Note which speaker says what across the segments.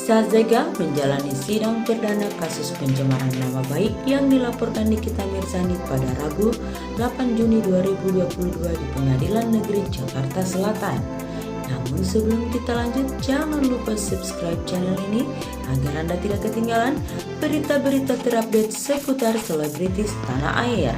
Speaker 1: Isa Zega menjalani sidang perdana kasus pencemaran nama baik yang dilaporkan Nikita Mirzani pada Rabu 8 Juni 2022 di Pengadilan Negeri Jakarta Selatan. Namun sebelum kita lanjut, jangan lupa subscribe channel ini agar Anda tidak ketinggalan berita-berita terupdate seputar selebritis tanah air.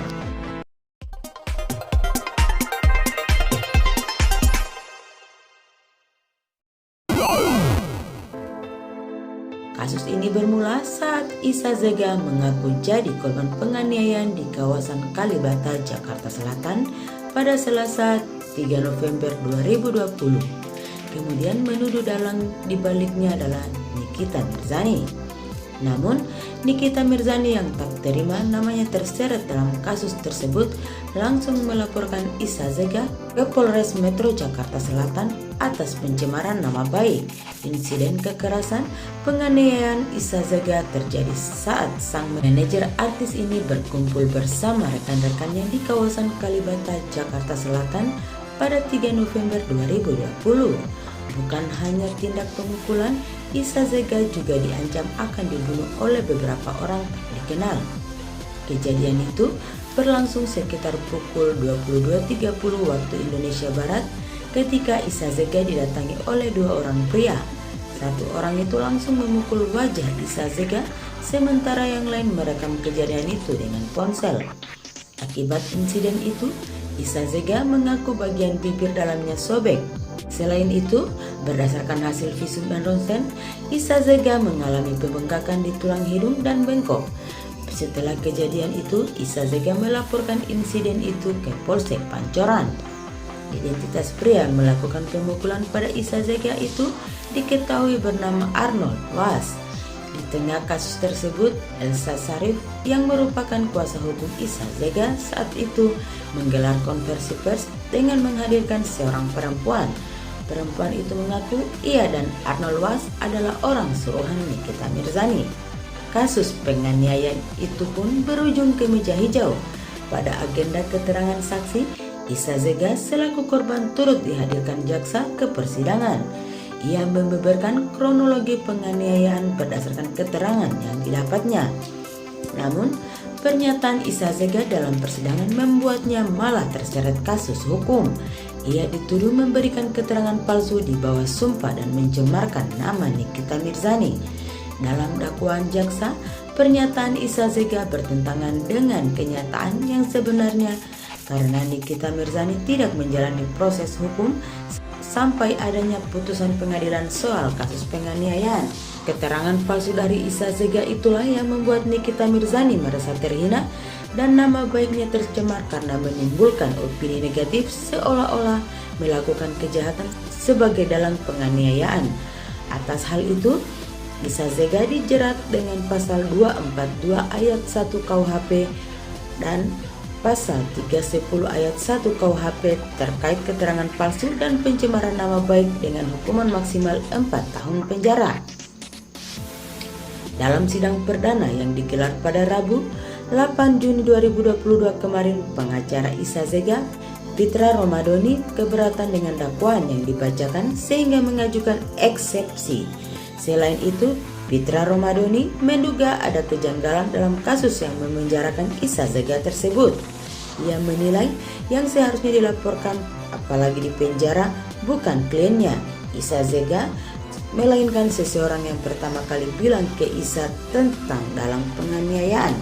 Speaker 1: Kasus ini bermula saat Isa Zega mengaku jadi korban penganiayaan di kawasan Kalibata, Jakarta Selatan pada Selasa 3 November 2020. Kemudian menuduh dalang dibaliknya adalah Nikita Mirzani. Namun, Nikita Mirzani yang tak terima namanya terseret dalam kasus tersebut langsung melaporkan Isa Zega ke Polres Metro Jakarta Selatan atas pencemaran nama baik. Insiden kekerasan penganiayaan Isa Zega terjadi saat sang manajer artis ini berkumpul bersama rekan-rekannya di kawasan Kalibata, Jakarta Selatan pada 3 November 2020. Bukan hanya tindak pemukulan, Isa Zega juga diancam akan dibunuh oleh beberapa orang dikenal. Kejadian itu berlangsung sekitar pukul 22.30 waktu Indonesia Barat ketika Isa Zega didatangi oleh dua orang pria. Satu orang itu langsung memukul wajah Isa Zega, sementara yang lain merekam kejadian itu dengan ponsel. Akibat insiden itu, Isa Zega mengaku bagian bibir dalamnya sobek. Selain itu, berdasarkan hasil visum dan ronsen, Isa Zega mengalami pembengkakan di tulang hidung dan bengkok. Setelah kejadian itu, Isa Zega melaporkan insiden itu ke Polsek Pancoran. Identitas pria yang melakukan pemukulan pada Isa Zega itu diketahui bernama Arnold Was. Di tengah kasus tersebut, Elsa Sharif yang merupakan kuasa hukum Isa Zega saat itu menggelar konversi pers dengan menghadirkan seorang perempuan. Perempuan itu mengaku ia dan Arnold Was adalah orang suruhan Nikita Mirzani. Kasus penganiayaan itu pun berujung ke meja hijau. Pada agenda keterangan saksi, Isa Zega selaku korban turut dihadirkan jaksa ke persidangan. Ia membeberkan kronologi penganiayaan berdasarkan keterangan yang didapatnya. Namun, pernyataan Isa Zega dalam persidangan membuatnya malah terseret kasus hukum. Ia dituduh memberikan keterangan palsu di bawah sumpah dan mencemarkan nama Nikita Mirzani. Dalam dakwaan jaksa, pernyataan Isa Zega bertentangan dengan kenyataan yang sebenarnya karena Nikita Mirzani tidak menjalani proses hukum sampai adanya putusan pengadilan soal kasus penganiayaan. Keterangan palsu dari Isa Zega itulah yang membuat Nikita Mirzani merasa terhina dan nama baiknya tercemar karena menimbulkan opini negatif seolah-olah melakukan kejahatan sebagai dalang penganiayaan. Atas hal itu, Isa Zega dijerat dengan pasal 242 ayat 1 KUHP dan pasal 310 ayat 1 KUHP terkait keterangan palsu dan pencemaran nama baik dengan hukuman maksimal 4 tahun penjara. Dalam sidang perdana yang digelar pada Rabu 8 Juni 2022 kemarin, pengacara Isa Zega, Fitra Romadoni, keberatan dengan dakwaan yang dibacakan sehingga mengajukan eksepsi. Selain itu, Fitra Romadoni menduga ada kejanggalan dalam kasus yang memenjarakan Isa Zega tersebut. Ia menilai yang seharusnya dilaporkan apalagi di penjara bukan kliennya, Isa Zega, melainkan seseorang yang pertama kali bilang ke Isa tentang dalang penganiayaan.